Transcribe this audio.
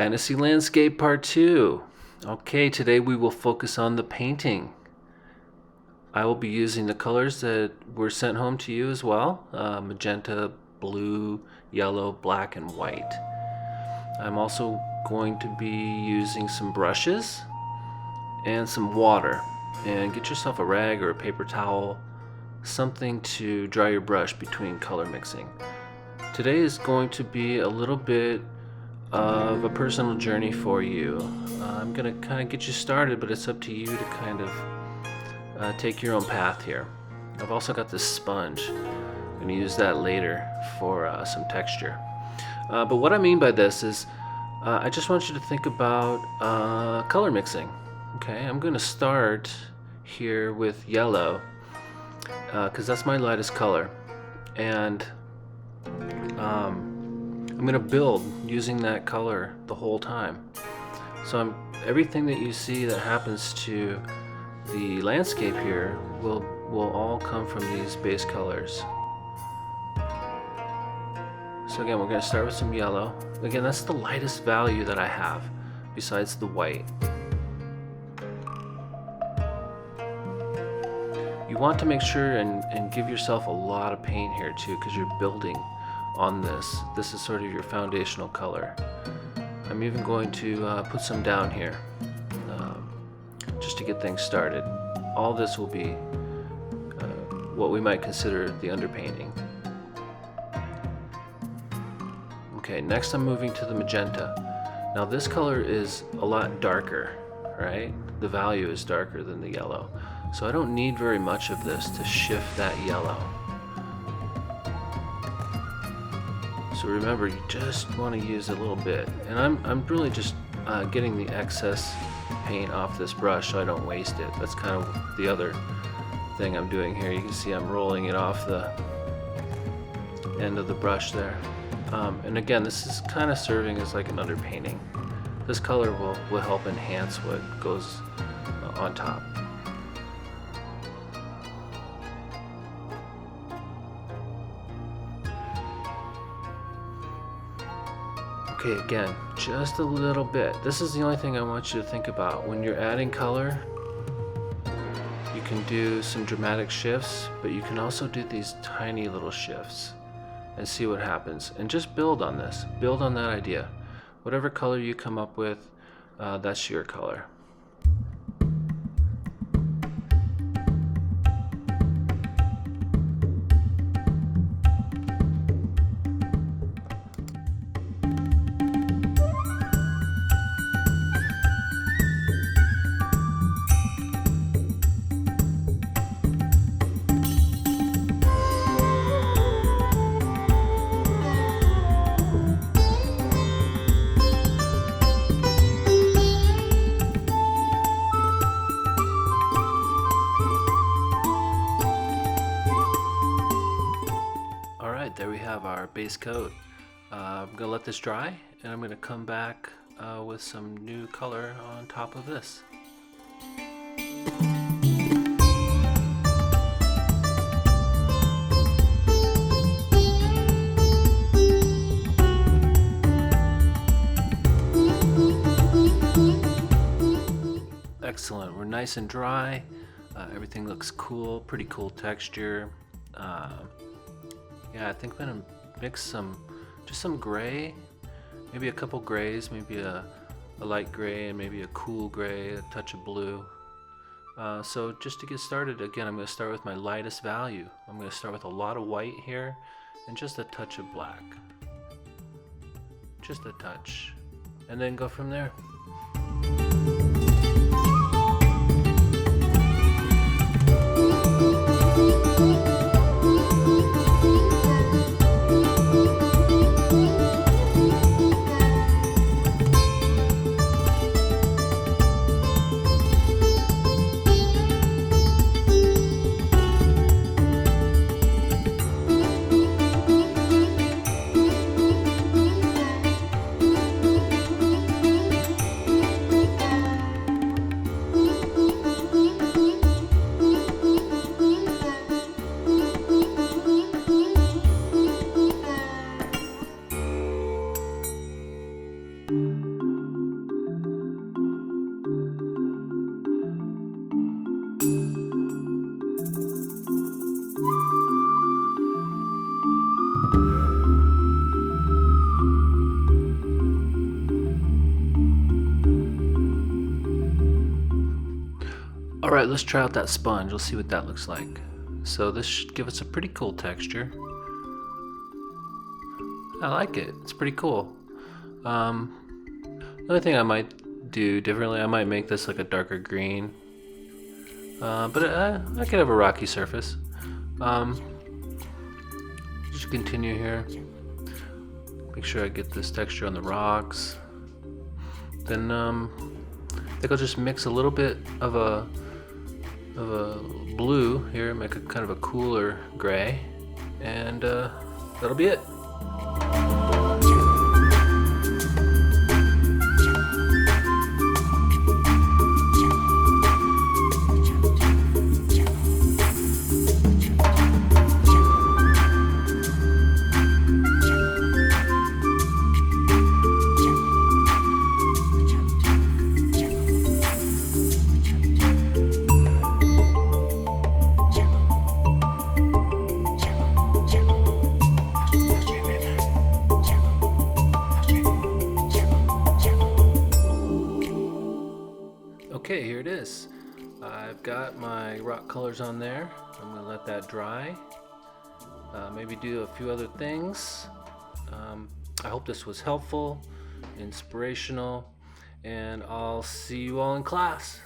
Fantasy Landscape Part 2. Okay, today we will focus on the painting. I will be using the colors that were sent home to you as well. Magenta, blue, yellow, black, and white. I'm also going to be using some brushes and some water. And get yourself a rag or a paper towel, something to dry your brush between color mixing. Today is going to be a little bit of a personal journey for you. I'm going to kind of get you started, but it's up to you to kind of take your own path here. I've also got this sponge. I'm going to use that later for some texture. But what I mean by this is I just want you to think about color mixing. Okay, I'm going to start here with yellow because that's my lightest color. And I'm going to build using that color the whole time. So everything that you see that happens to the landscape here will all come from these base colors. So again, we're going to start with some yellow. Again, that's the lightest value that I have besides the white. You want to make sure and give yourself a lot of paint here too, because you're building on this. This is sort of your foundational color. I'm even going to put some down here just to get things started. All this will be what we might consider the underpainting. Okay, next I'm moving to the magenta. Now this color is a lot darker, right? The value is darker than the yellow. So I don't need very much of this to shift that yellow. So remember, you just want to use a little bit. And I'm really just getting the excess paint off this brush so I don't waste it. That's kind of the other thing I'm doing here. You can see I'm rolling it off the end of the brush there. And again, this is kind of serving as like an underpainting. This color will help enhance what goes on top. Okay, again, just a little bit. This is the only thing I want you to think about. When you're adding color, you can do some dramatic shifts, but you can also do these tiny little shifts and see what happens. And just build on this. Build on that idea. Whatever color you come up with, that's your color. There we have our base coat. I'm going to let this dry, and I'm going to come back with some new color on top of this. Excellent. We're nice and dry. Everything looks cool, pretty cool texture. Yeah, I think I'm gonna mix just some gray, maybe a couple grays, maybe a light gray and maybe a cool gray, a touch of blue. So just to get started, again, I'm gonna start with my lightest value. I'm gonna start with a lot of white here and just a touch of black. Just a touch. And then go from there. All right, let's try out that sponge. Let's see what that looks like. So this should give us a pretty cool texture. I like it. It's pretty cool. The only thing I might do differently, I might make this like a darker green. But I could have a rocky surface. Just continue here. Make sure I get this texture on the rocks. Then I think I'll just mix a little bit of a blue here, make a kind of a cooler gray, and that'll be it. Okay, here it is. I've got my rock colors on there. I'm gonna let that dry. Maybe do a few other things. I hope this was helpful, inspirational, and I'll see you all in class.